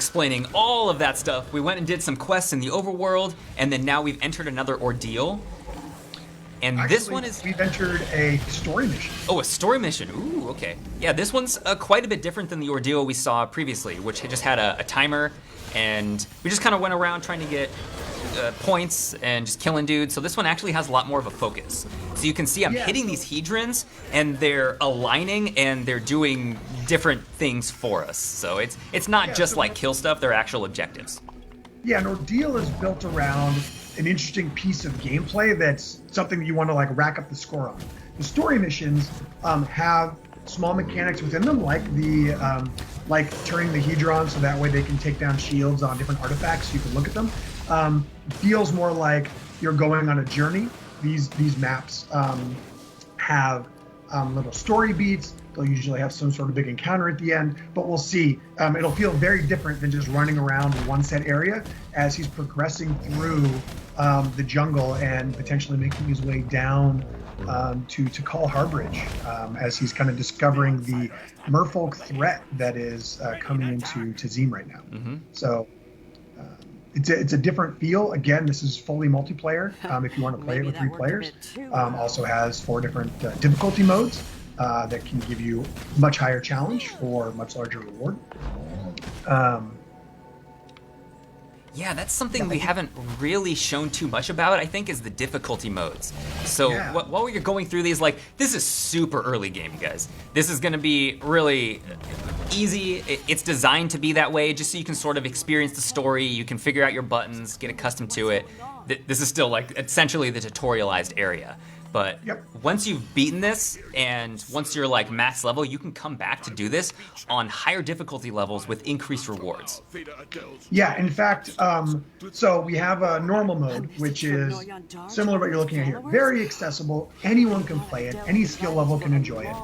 explaining all of that stuff, we went and did some quests in the overworld, and then now we've entered another ordeal. And Actually, this one is... we've entered a story mission. Oh, a story mission. Ooh, okay. Yeah, this one's quite a bit different than the ordeal we saw previously, which just had a timer, and we just kind of went around trying to get points and just killing dudes. So this one actually has a lot more of a focus. So you can see I'm hitting these hedrons, and they're aligning, and they're doing different things for us. So it's not just like kill stuff, they're actual objectives. Yeah, an ordeal is built around an interesting piece of gameplay that's something that you want to like rack up the score on. The story missions have small mechanics within them, like the like turning the hedron so that way they can take down shields on different artifacts. So you can look at them. Feels more like you're going on a journey. These maps have little story beats. They'll usually have some sort of big encounter at the end, but we'll see. It'll feel very different than just running around one set area as he's progressing through the jungle and potentially making his way down to Call Harbridge as he's kind of discovering the merfolk threat that is coming into Zim right now. Mm-hmm. So it's a different feel. Again, this is fully multiplayer if you want to play it with 3 players. Also has 4 different difficulty modes that can give you much higher challenge for much larger reward. Yeah, that's something we haven't really shown too much about, I think, is the difficulty modes. So while you're going through these, like, this is super early game, guys. This is gonna be really easy. It's designed to be that way, just so you can sort of experience the story, you can figure out your buttons, get accustomed to it. This is still, like, essentially the tutorialized area. But once you've beaten this, and once you're like max level, you can come back to do this on higher difficulty levels with increased rewards. Yeah, in fact, so we have a normal mode, which is similar to what you're looking at here. Very accessible, anyone can play it, any skill level can enjoy it,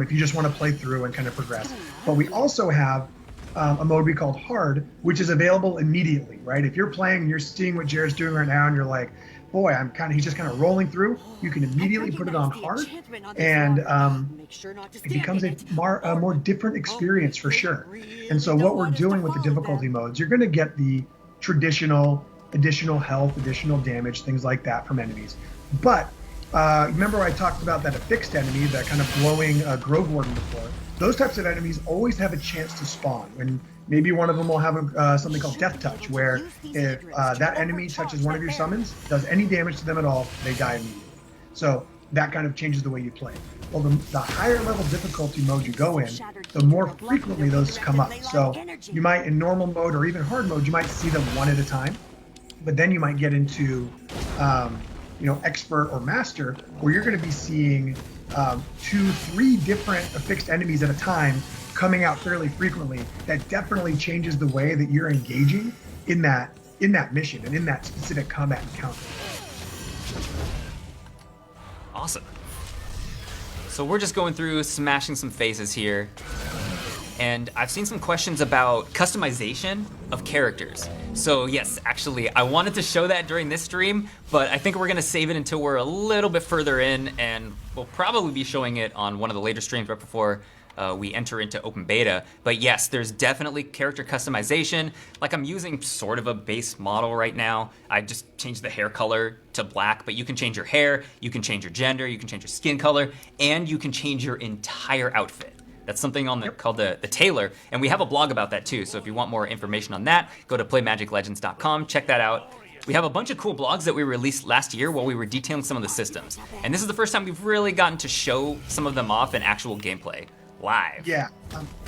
if you just want to play through and kind of progress. But we also have a mode we call hard, which is available immediately, right? If you're playing and you're seeing what Jared's doing right now and you're like, boy, he's just kind of rolling through, you can immediately put it on hard, and it becomes a more different experience for sure. And so what we're doing with the difficulty modes, you're going to get the traditional additional health, additional damage, things like that from enemies. But remember I talked about that affixed enemy, that kind of glowing Grove Warden before? Those types of enemies always have a chance to spawn. And maybe one of them will have something called Death Touch, where if that enemy touches one of your summons, does any damage to them at all, they die immediately. So that kind of changes the way you play. Well, the higher level difficulty mode you go in, the more frequently those come up. So you might, in normal mode or even hard mode, you might see them one at a time. But then you might get into expert or master, where you're going to be seeing 2-3 different affixed enemies at a time coming out fairly frequently. That definitely changes the way that you're engaging in that mission and in that specific combat encounter. Awesome. So we're just going through smashing some faces here, and I've seen some questions about customization of characters. So yes, actually, I wanted to show that during this stream, but I think we're gonna save it until we're a little bit further in, and we'll probably be showing it on one of the later streams right before we enter into open beta. But yes, there's definitely character customization. Like, I'm using sort of a base model right now. I just changed the hair color to black, but you can change your hair, you can change your gender, you can change your skin color, and you can change your entire outfit. That's something on called the Tailor, and we have a blog about that too. So if you want more information on that, go to playmagiclegends.com, check that out. We have a bunch of cool blogs that we released last year while we were detailing some of the systems. And this is the first time we've really gotten to show some of them off in actual gameplay, live. Yeah,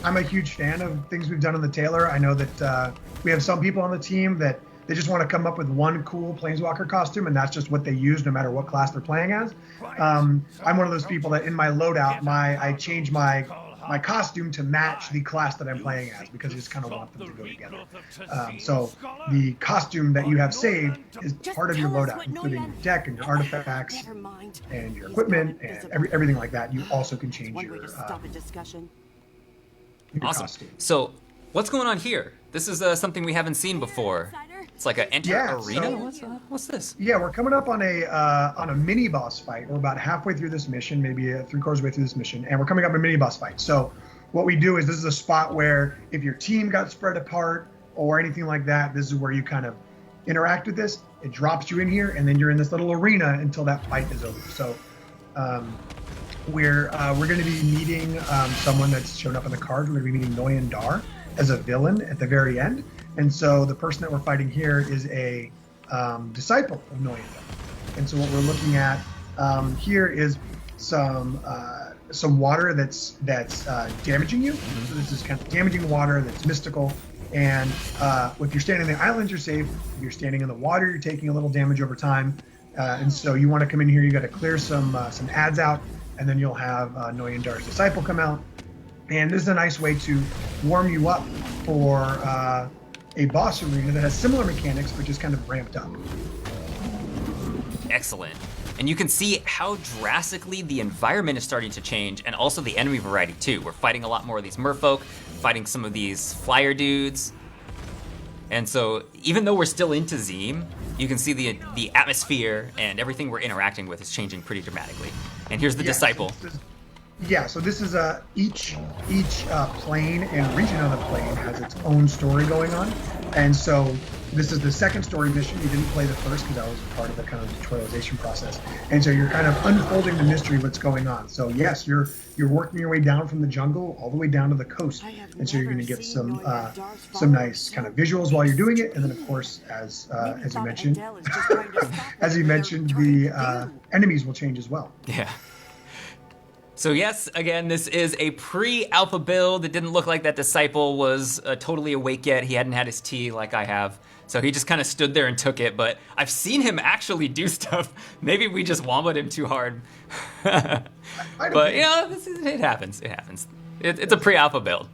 I'm a huge fan of things we've done in the Tailor. I know that we have some people on the team that they just want to come up with one cool Planeswalker costume, and that's just what they use no matter what class they're playing as. I'm one of those people that in my loadout, I change my costume to match the class that I'm playing as, because I just kind of want them to go together. So the costume that you have saved is part of your loadout, including your deck and your artifacts and your equipment and everything like that. You also can change your Awesome. costume. So what's going on here? This is something we haven't seen before. It's like an arena? So, what's this? Yeah, we're coming up on a mini boss fight. We're about halfway through this mission, maybe 3/4 way through this mission, and we're coming up on a mini boss fight. So what we do is, this is a spot where if your team got spread apart, or anything like that. This is where you kind of interact with this. It drops you in here, and then you're in this little arena until that fight is over. So we're going to be meeting someone that's shown up in the cards. We're going to be meeting Noyan Dar as a villain at the very end. And so the person that we're fighting here is a disciple of Noyan Dar. And so what we're looking at here is some water that's damaging you. So this is kind of damaging water that's mystical. And if you're standing on the island, you're safe. If you're standing in the water, you're taking a little damage over time. And so you want to come in here. You got to clear some ads out, and then you'll have Noyan Dar's disciple come out. And this is a nice way to warm you up for a boss arena that has similar mechanics, but just kind of ramped up. Excellent. And you can see how drastically the environment is starting to change, and also the enemy variety too. We're fighting a lot more of these merfolk, fighting some of these flyer dudes. And so even though we're still into Zeem, you can see the atmosphere and everything we're interacting with is changing pretty dramatically. And here's the disciple. So this is each plane and region of the plane has its own story going on. And so this is the second story mission. You didn't play the first because that was part of the kind of tutorialization process. And so you're kind of unfolding the mystery of what's going on. So yes, you're working your way down from the jungle all the way down to the coast. And so you're going to get some nice kind of visuals while you're doing it. And then of course, as you mentioned, the enemies will change as well. Yeah. So yes, again, this is a pre-alpha build. It didn't look like that disciple was totally awake yet. He hadn't had his tea like I have. So he just kind of stood there and took it, but I've seen him actually do stuff. Maybe we just womboed him too hard. But you know, it happens, it happens. It's a pre-alpha build.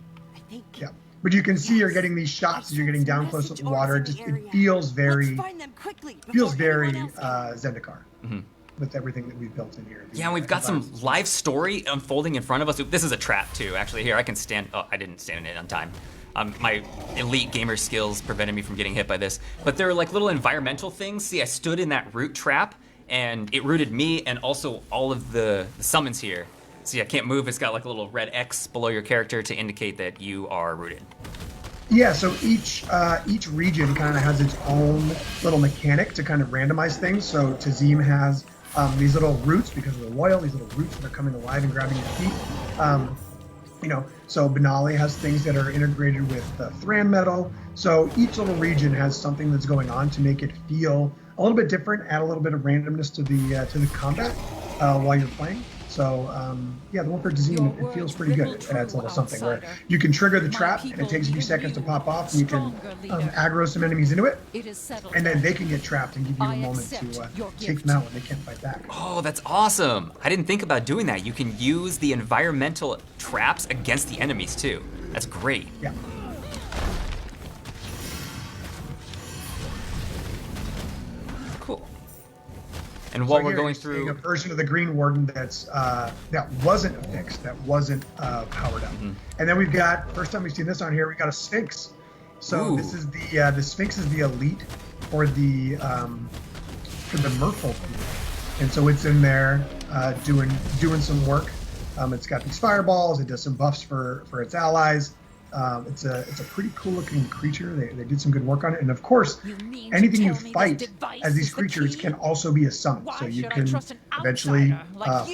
Yeah, but you can see you're getting these shots as you're getting down close to the water. It feels very Zendikar. Mm-hmm. With everything that we've built in here. Yeah, and we've got some live story unfolding in front of us. This is a trap too, actually. Here, I can stand. Oh, I didn't stand in it on time. My elite gamer skills prevented me from getting hit by this. But there are like little environmental things. See, I stood in that root trap, and it rooted me and also all of the summons here. See, I can't move. It's got like a little red X below your character to indicate that you are rooted. Yeah, so each region kind of has its own little mechanic to kind of randomize things. So Tazeem has these little roots because of the royal, these little roots that are coming alive and grabbing your feet. So Benali has things that are integrated with Thran metal. So each little region has something that's going on to make it feel a little bit different, add a little bit of randomness to the combat while you're playing. So the one for Tazeem, it feels pretty good. It adds a little something where you can trigger the trap and it takes a few seconds to pop off, and you can aggro some enemies into it, and then they can get trapped and give you a moment to take them out when they can't fight back. Oh, that's awesome. I didn't think about doing that. You can use the environmental traps against the enemies too. That's great. Yeah. Cool. And while we're going through a version of the Green Warden that wasn't fixed, that wasn't powered up, and then we've got, first time we've seen this on here, we got a Sphinx. So this is the Sphinx is the elite for the Merfolk group, and so it's in there doing some work. It's got these fireballs. It does some buffs for its allies. It's a pretty cool looking creature. They did some good work on it. And of course, anything you fight as these creatures can also be a summon. So you can eventually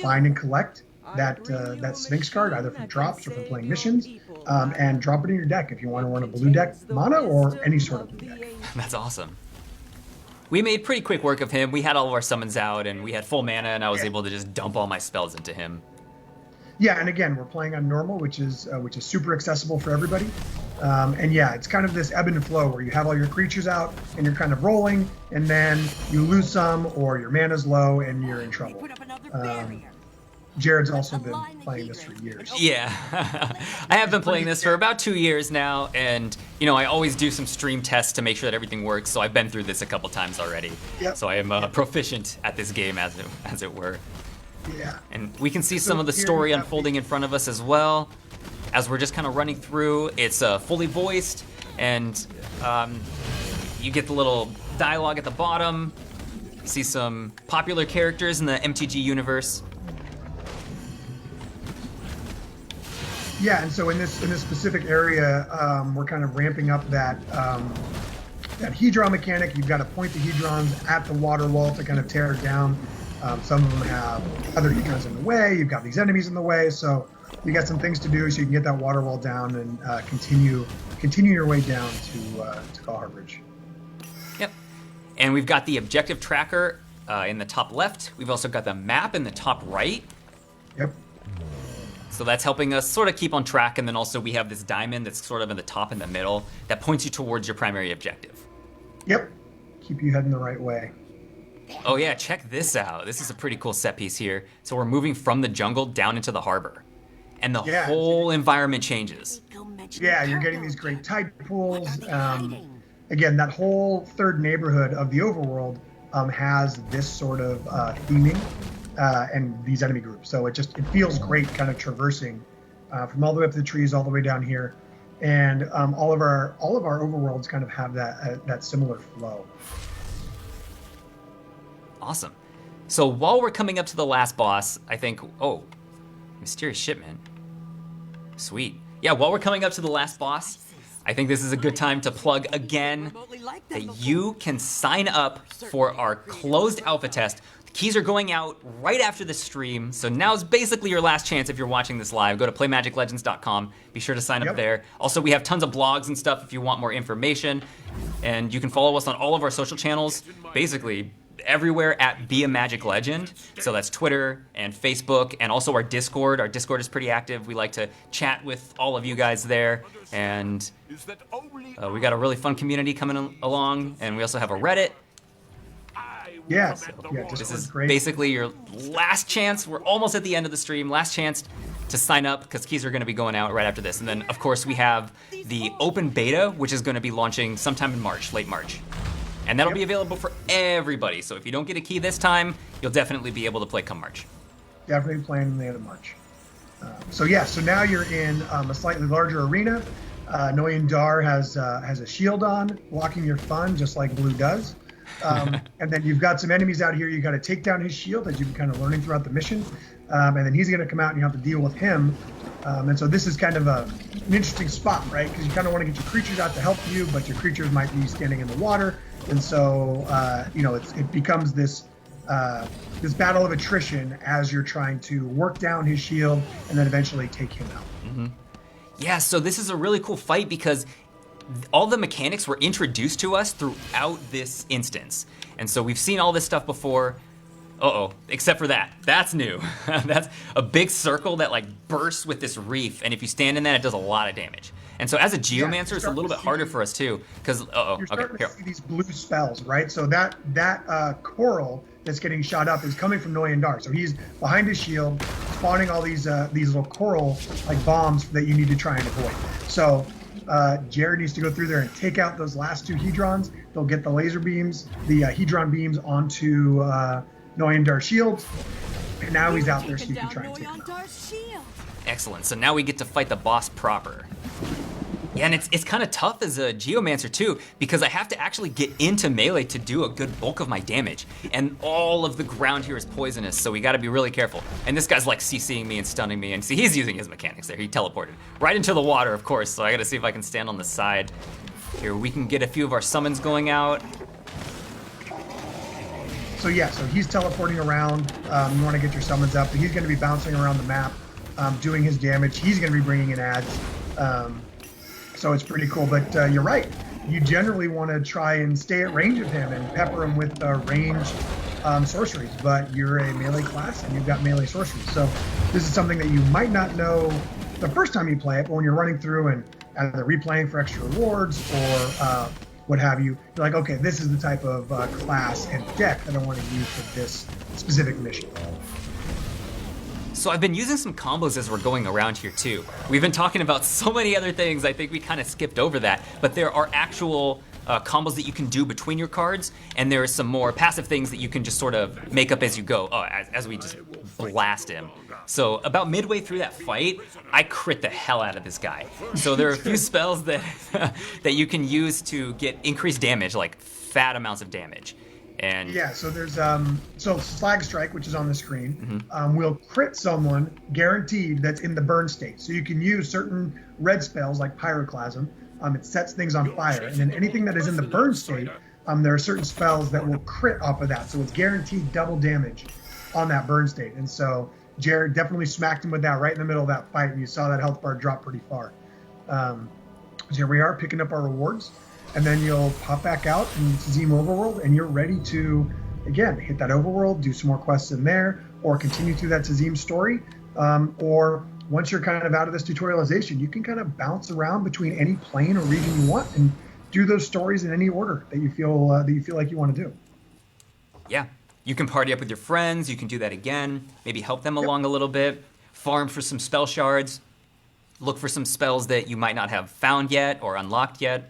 find and collect that Sphinx card, either from drops or from playing missions, and drop it in your deck if you want to run a blue deck mana or any sort of blue deck. That's awesome. We made pretty quick work of him. We had all of our summons out and we had full mana, and I was able to just dump all my spells into him. Yeah, and again, we're playing on normal, which is super accessible for everybody. And yeah, it's kind of this ebb and flow where you have all your creatures out and you're kind of rolling, and then you lose some or your mana's low and you're in trouble. Jared's also been playing this for years. Yeah, I have been playing this for about 2 years now, and I always do some stream tests to make sure that everything works. So I've been through this a couple times already. Yep. So I am proficient at this game, as it were. Yeah. And we can see some of the story unfolding in front of us as well. As we're just kind of running through, it's fully voiced, and you get the little dialogue at the bottom. See some popular characters in the MTG universe. Yeah, and so in this specific area, we're kind of ramping up that that hedron mechanic. You've got to point the hedrons at the water wall to kind of tear it down. Some of them have other hedrons in the way. You've got these enemies in the way, so you got some things to do so you can get that water wall down and continue your way down to Kal Bridge. Yep. And we've got the objective tracker in the top left. We've also got the map in the top right. Yep. So that's helping us sort of keep on track. And then also we have this diamond that's sort of in the top in the middle that points you towards your primary objective. Yep. Keep you heading the right way. Oh yeah, check this out. This is a pretty cool set piece here. So we're moving from the jungle down into the harbor. And the whole environment changes. Yeah, you're getting these great tide pools. Again, that whole third neighborhood of the overworld has this sort of theming and these enemy groups. So it feels great kind of traversing from all the way up the trees all the way down here. And all of our overworlds kind of have that similar flow. Awesome. So while we're coming up to the last boss, I think, oh, mysterious shipment. Sweet. Yeah, while we're coming up to the last boss, I think this is a good time to plug again that you can sign up for our closed alpha test. The keys are going out right after the stream, so now's basically your last chance if you're watching this live. Go to playmagiclegends.com. Be sure to sign up there. Also, we have tons of blogs and stuff if you want more information, and you can follow us on all of our social channels, basically everywhere at Be a Magic Legend. So that's Twitter and Facebook, and also our Discord. Our Discord is pretty active. We like to chat with all of you guys there, and we got a really fun community coming along, and we also have a Reddit. Yeah, this is great. Basically your last chance. We're almost at the end of the stream. Last chance to sign up because keys are going to be going out right after this. And then, of course, we have the open beta, which is going to be launching sometime in March, late March. And that'll be available for everybody. So if you don't get a key this time, you'll definitely be able to play come March. Definitely playing in the end of March. So now you're in a slightly larger arena. Noyan Dar has a shield on, blocking your fun, just like Blue does. And then you've got some enemies out here. You got to take down his shield, as you've been kind of learning throughout the mission. And then he's going to come out, and you have to deal with him. And so this is kind of an interesting spot, right? Because you kind of want to get your creatures out to help you, but your creatures might be standing in the water. And so, it becomes this battle of attrition as you're trying to work down his shield and then eventually take him out. Mm-hmm. Yeah, so this is a really cool fight because all the mechanics were introduced to us throughout this instance. And so we've seen all this stuff before. Except for that. That's new. That's a big circle that like bursts with this reef, and if you stand in that, it does a lot of damage. And so as a Geomancer, it's a little bit harder for us too, because you're starting to see these blue spells, right? So that coral that's getting shot up is coming from Noyan Dar. So he's behind his shield, spawning all these little coral like bombs that you need to try and avoid. So Jared needs to go through there and take out those last two hedrons. They'll get the laser beams, the hedron beams onto Noyan Dar's shield, and now he's out there so you can try and take him out. Excellent. So now we get to fight the boss proper. Yeah, and it's kind of tough as a Geomancer too, because I have to actually get into melee to do a good bulk of my damage. And all of the ground here is poisonous, so we gotta be really careful. And this guy's like CCing me and stunning me, and see, he's using his mechanics there. He teleported right into the water, of course, so I gotta see if I can stand on the side. Here, we can get a few of our summons going out. So he's teleporting around. You want to get your summons up, but he's going to be bouncing around the map, doing his damage. He's going to be bringing in adds. So it's pretty cool. But you're right. You generally want to try and stay at range of him and pepper him with ranged sorceries. But you're a melee class, and you've got melee sorceries. So this is something that you might not know the first time you play it, but when you're running through and either replaying for extra rewards or what have you, you're like, okay, this is the type of class and deck that I want to use for this specific mission. So I've been using some combos as we're going around here too. We've been talking about so many other things, I think we kind of skipped over that, but there are actual combos that you can do between your cards, and there are some more passive things that you can just sort of make up as you go, as we just blast him. So about midway through that fight, I crit the hell out of this guy. So there are a few spells that that you can use to get increased damage, like fat amounts of damage. And yeah, so there's so Slag Strike, which is on the screen, Mhm. will crit someone guaranteed that's in the burn state. So you can use certain red spells like Pyroclasm. It sets things on fire, and then anything that is in the burn state, there are certain spells that will crit off of that. So it's guaranteed double damage on that burn state. And so Jared definitely smacked him with that right in the middle of that fight, and you saw that health bar drop pretty far. So here we are picking up our rewards, and then you'll pop back out in Tazim Overworld, and you're ready to, again, hit that Overworld, do some more quests in there, or continue through that Tazim story. Or once you're kind of out of this tutorialization, you can kind of bounce around between any plane or region you want and do those stories in any order that you feel like you want to do. Yeah. You can party up with your friends. You can do that again. Maybe help them along a little bit. Farm for some spell shards. Look for some spells that you might not have found yet or unlocked yet.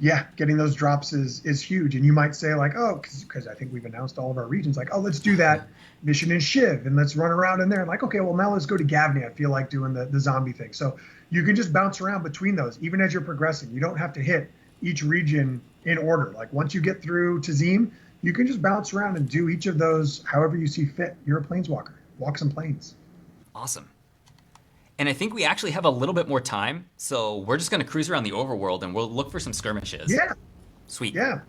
Yeah, getting those drops is huge. And you might say like, oh, because I think we've announced all of our regions, like, oh, let's do that mission in Shiv and let's run around in there. And like, okay, well, now let's go to Gavni. I feel like doing the zombie thing. So you can just bounce around between those, even as you're progressing. You don't have to hit each region in order. Like once you get through Tazim, you can just bounce around and do each of those however you see fit. You're a planeswalker. Walk some planes. Awesome. And I think we actually have a little bit more time, so we're just going to cruise around the overworld and we'll look for some skirmishes. Yeah. Sweet. Yeah.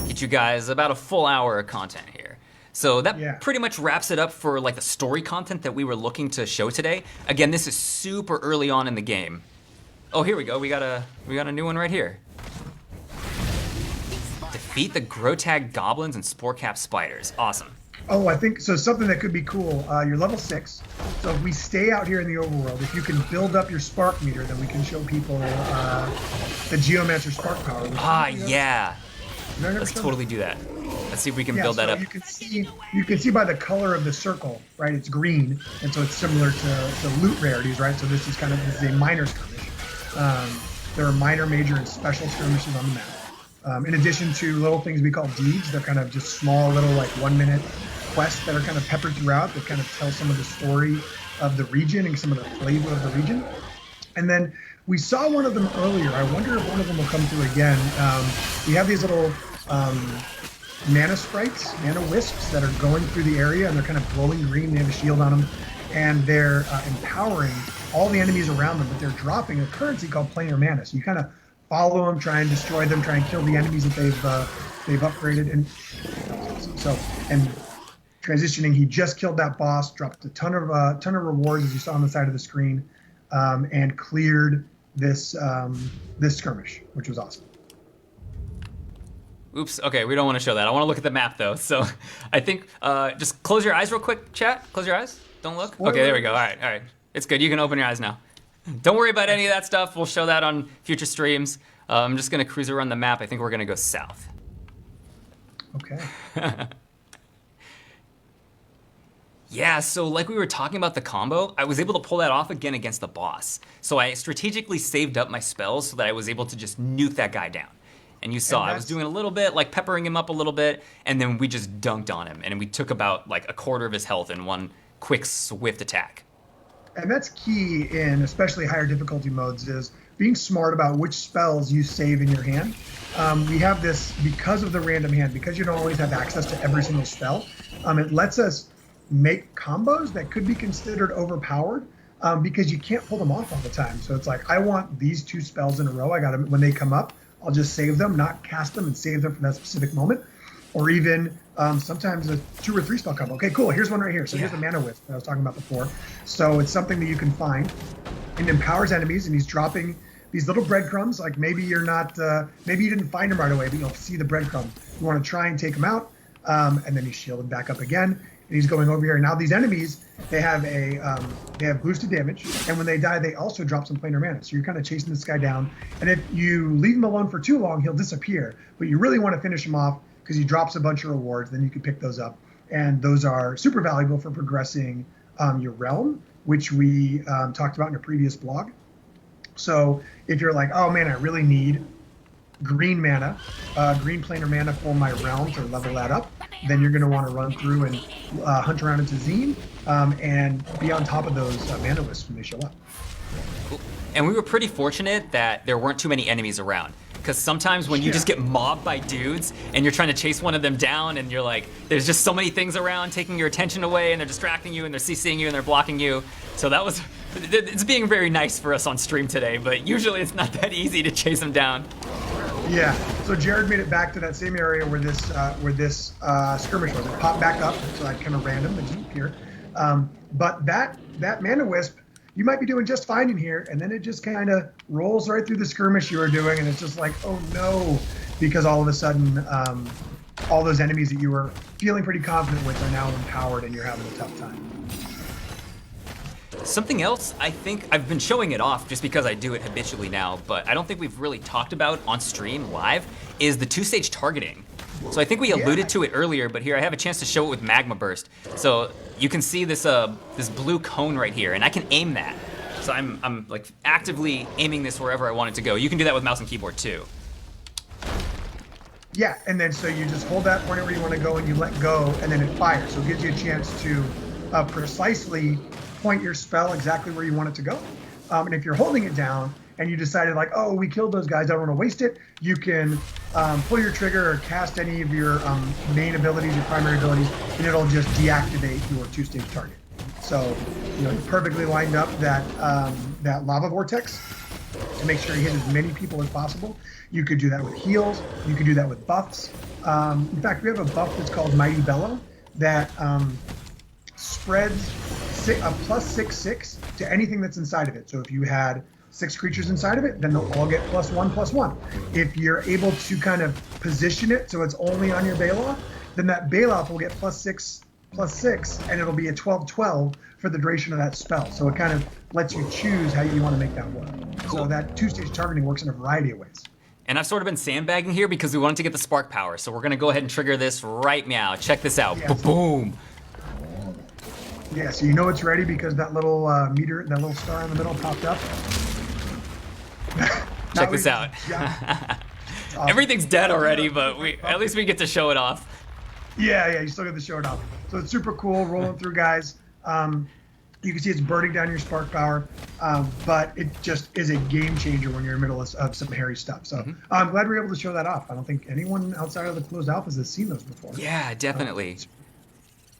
Get you guys about a full hour of content here. So that pretty much wraps it up for like the story content that we were looking to show today. Again, this is super early on in the game. Oh, here we go. We got a new one right here. Defeat the Grotag goblins and Sporecap spiders. Awesome. Oh, I think so. Something that could be cool. You're level 6, so if we stay out here in the overworld, if you can build up your spark meter, then we can show people the Geomancer spark power. Yeah. Let's totally do that. Let's see if we can build that up. You can see by the color of the circle, right? It's green, and so it's similar to loot rarities, right? So this is a minor skirmish. There are minor, major, and special skirmishes on the map. In addition to little things we call deeds, they're kind of just small little like 1-minute quests that are kind of peppered throughout that kind of tell some of the story of the region and some of the flavor of the region. And then we saw one of them earlier. I wonder if one of them will come through again. We have these little mana sprites, mana wisps that are going through the area, and they're kind of glowing green. They have a shield on them, and they're empowering all the enemies around them, but they're dropping a currency called planar mana. So you kind of follow them, try and destroy them, try and kill the enemies that they've upgraded. And transitioning, he just killed that boss, dropped a ton of rewards as you saw on the side of the screen, and cleared this skirmish, which was awesome. Oops. Okay, we don't want to show that. I want to look at the map though. So I think just close your eyes real quick, chat. Close your eyes. Don't look. Okay, there we go. All right. It's good. You can open your eyes now. Don't worry about any of that stuff. We'll show that on future streams. I'm just going to cruise around the map. I think we're going to go south. Okay. Yeah, so like we were talking about the combo, I was able to pull that off again against the boss. So I strategically saved up my spells so that I was able to just nuke that guy down. And you saw I was doing a little bit, like peppering him up a little bit, and then we just dunked on him. And we took about like a quarter of his health in one quick, swift attack. And that's key in especially higher difficulty modes, is being smart about which spells you save in your hand. We have this because of the random hand, because you don't always have access to every single spell. It lets us make combos that could be considered overpowered because you can't pull them off all the time. So it's like, I want these 2 spells in a row. I got them when they come up. I'll just save them, not cast them, and save them for that specific moment. Or even sometimes a 2 or 3 spell combo. Okay, cool. Here's one right here. So here's the Mana Wisp that I was talking about before. So it's something that you can find. It empowers enemies, and he's dropping these little breadcrumbs. Like maybe you're not, maybe you didn't find him right away, but you'll see the breadcrumb. You want to try and take him out, and then he's shielded back up again. And he's going over here. Now these enemies, they have boosted damage, and when they die, they also drop some planar mana. So you're kind of chasing this guy down, and if you leave him alone for too long, he'll disappear. But you really want to finish him off because he drops a bunch of rewards. Then you can pick those up, and those are super valuable for progressing your realm, which we talked about in a previous blog. So if you're like, oh man, I really need green mana, green planar mana for my realm to level that up, then you're going to want to run through and hunt around into Tazim and be on top of those mana wisps when they show up. And we were pretty fortunate that there weren't too many enemies around. Because sometimes when you just get mobbed by dudes and you're trying to chase one of them down and you're like, there's just so many things around taking your attention away and they're distracting you and they're CCing you and they're blocking you. So that was, it's being very nice for us on stream today, but usually it's not that easy to chase them down. Yeah, so Jared made it back to that same area where this skirmish was. It popped back up, so that kind of random, it didn't appear. But that Mana-Wisp, you might be doing just fine in here, and then it just kind of rolls right through the skirmish you were doing, and it's just like, oh no, because all of a sudden, all those enemies that you were feeling pretty confident with are now empowered, and you're having a tough time. Something else, I think I've been showing it off just because I do it habitually now, but I don't think we've really talked about on stream live, is the 2-stage targeting. So I think we alluded to it earlier, but here I have a chance to show it with Magma Burst. So you can see this this blue cone right here, and I can aim that. So I'm like actively aiming this wherever I want it to go. You can do that with mouse and keyboard too. Yeah, and then so you just hold that pointer where you want to go and you let go, and then it fires. So it gives you a chance to precisely point your spell exactly where you want it to go. And if you're holding it down and you decided like, oh, we killed those guys, I don't want to waste it, you can pull your trigger or cast any of your main abilities, your primary abilities, and it'll just deactivate your 2-stage target. So, you perfectly lined up that that lava vortex to make sure you hit as many people as possible. You could do that with heals. You could do that with buffs. In fact, we have a buff that's called Mighty Bellow that spreads a +6/6 to anything that's inside of it. So if you had 6 creatures inside of it, then they'll all get +1/+1. If you're able to kind of position it so it's only on your Baloth, then that Baloth will get +6/6, and it'll be a 12/12 for the duration of that spell. So it kind of lets you choose how you want to make that work. Cool. So that 2-stage targeting works in a variety of ways. And I've sort of been sandbagging here because we wanted to get the spark power. So we're going to go ahead and trigger this right now. Check this out. Yeah, boom. Yeah, so you know it's ready because that little meter, that little star in the middle popped up. Check this out. Awesome. Everything's dead already, but at least we get to show it off. Yeah, you still get to show it off. So it's super cool, rolling through guys. You can see it's burning down your spark power, but it just is a game changer when you're in the middle of some hairy stuff. So I'm glad we were able to show that off. I don't think anyone outside of the closed alphas has seen those before. Yeah, definitely.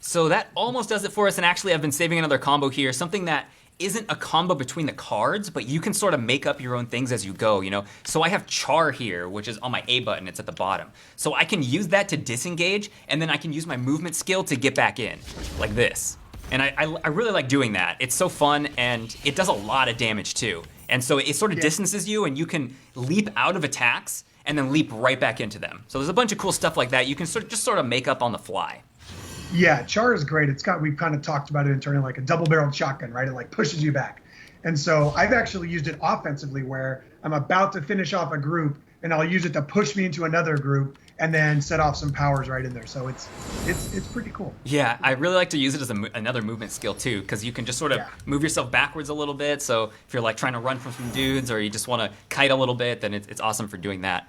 So that almost does it for us, and actually I've been saving another combo here, something that isn't a combo between the cards, but you can sort of make up your own things as you go, So I have Char here, which is on my A button, it's at the bottom. So I can use that to disengage, and then I can use my movement skill to get back in, like this. And I really like doing that. It's so fun, and it does a lot of damage too. And so it sort of distances you, and you can leap out of attacks, and then leap right back into them. So there's a bunch of cool stuff like that you can just sort of make up on the fly. Yeah, Char is great. We've kind of talked about it internally like a double-barreled shotgun, right? It like pushes you back. And so I've actually used it offensively where I'm about to finish off a group and I'll use it to push me into another group and then set off some powers right in there. So it's pretty cool. Yeah, I really like to use it as another movement skill too, because you can just sort of move yourself backwards a little bit. So if you're like trying to run from some dudes or you just want to kite a little bit, then it's awesome for doing that.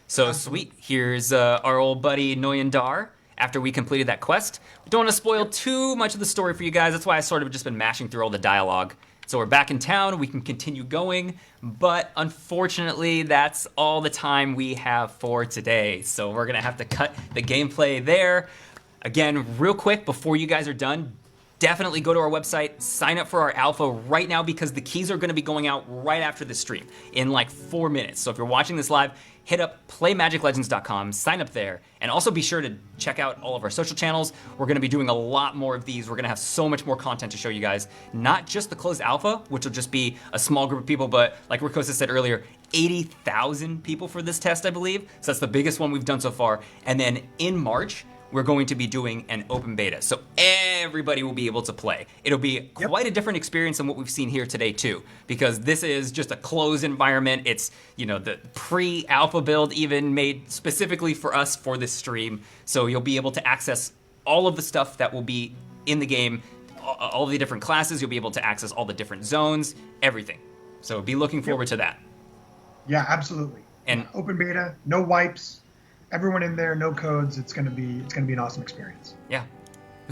So sweet, here's our old buddy Noyan Dar. After we completed that quest. We don't want to spoil too much of the story for you guys. That's why I sort of just been mashing through all the dialogue. So we're back in town, we can continue going, but unfortunately that's all the time we have for today. So we're gonna have to cut the gameplay there. Again, real quick, before you guys are done, definitely go to our website, sign up for our alpha right now because the keys are gonna be going out right after the stream in like 4 minutes. So if you're watching this live, hit up playmagiclegends.com, sign up there, and also be sure to check out all of our social channels. We're gonna be doing a lot more of these. We're gonna have so much more content to show you guys. Not just the closed alpha, which will just be a small group of people, but like Rakosa said earlier, 80,000 people for this test, I believe. So that's the biggest one we've done so far. And then in March, we're going to be doing an open beta. So everybody will be able to play. It'll be quite a different experience than what we've seen here today too, because this is just a closed environment. It's, the pre-alpha build even made specifically for us for this stream. So you'll be able to access all of the stuff that will be in the game, all the different classes. You'll be able to access all the different zones, everything. So be looking forward to that. Yeah, absolutely. And open beta, no wipes. Everyone in there, no codes. It's gonna be an awesome experience. Yeah.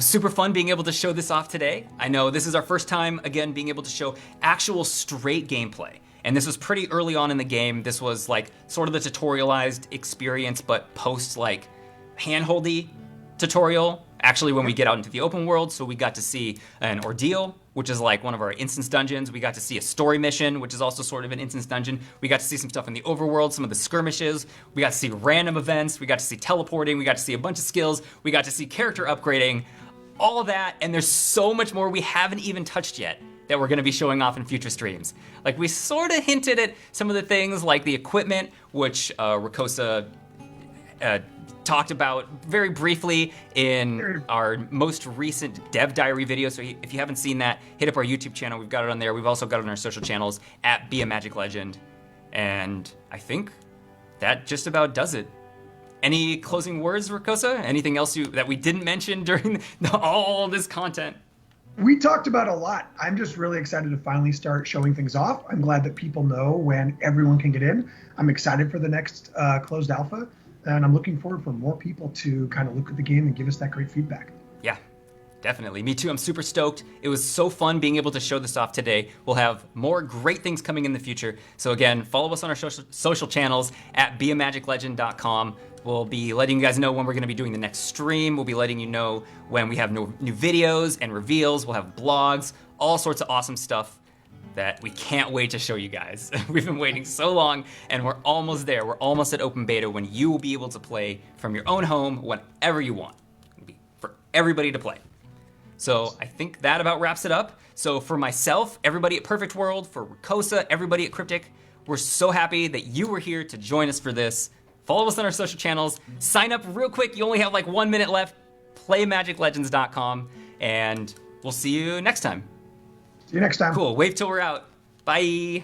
was super fun being able to show this off today. I know this is our first time, again, being able to show actual straight gameplay. And this was pretty early on in the game. This was like sort of the tutorialized experience, but post like handholdy tutorial, actually when we get out into the open world. So we got to see an ordeal, which is like one of our instance dungeons. We got to see a story mission, which is also sort of an instance dungeon. We got to see some stuff in the overworld, some of the skirmishes. We got to see random events. We got to see teleporting. We got to see a bunch of skills. We got to see character upgrading, all of that. And there's so much more we haven't even touched yet that we're gonna be showing off in future streams. Like we sort of hinted at some of the things like the equipment, which Rikosa talked about very briefly in our most recent Dev Diary video. So if you haven't seen that, hit up our YouTube channel. We've got it on there. We've also got it on our social channels at Be a Magic Legend. And I think that just about does it. Any closing words, Rikosa? Anything else that we didn't mention during all this content? We talked about a lot. I'm just really excited to finally start showing things off. I'm glad that people know when everyone can get in. I'm excited for the next closed alpha, and I'm looking forward for more people to kind of look at the game and give us that great feedback. Yeah, definitely. Me too. I'm super stoked. It was so fun being able to show this off today. We'll have more great things coming in the future. So again, follow us on our social channels at beamagiclegend.com. We'll be letting you guys know when we're going to be doing the next stream. We'll be letting you know when we have new videos and reveals. We'll have blogs, all sorts of awesome stuff that we can't wait to show you guys. We've been waiting so long, and we're almost there. We're almost at open beta when you will be able to play from your own home whenever you want. It'll be for everybody to play. So I think that about wraps it up. So for myself, everybody at Perfect World, for Rikosa, everybody at Cryptic, we're so happy that you were here to join us for this. Follow us on our social channels. Sign up real quick. You only have like 1 minute left. PlayMagicLegends.com, and we'll see you next time. See you next time. Cool. Wave till we're out. Bye.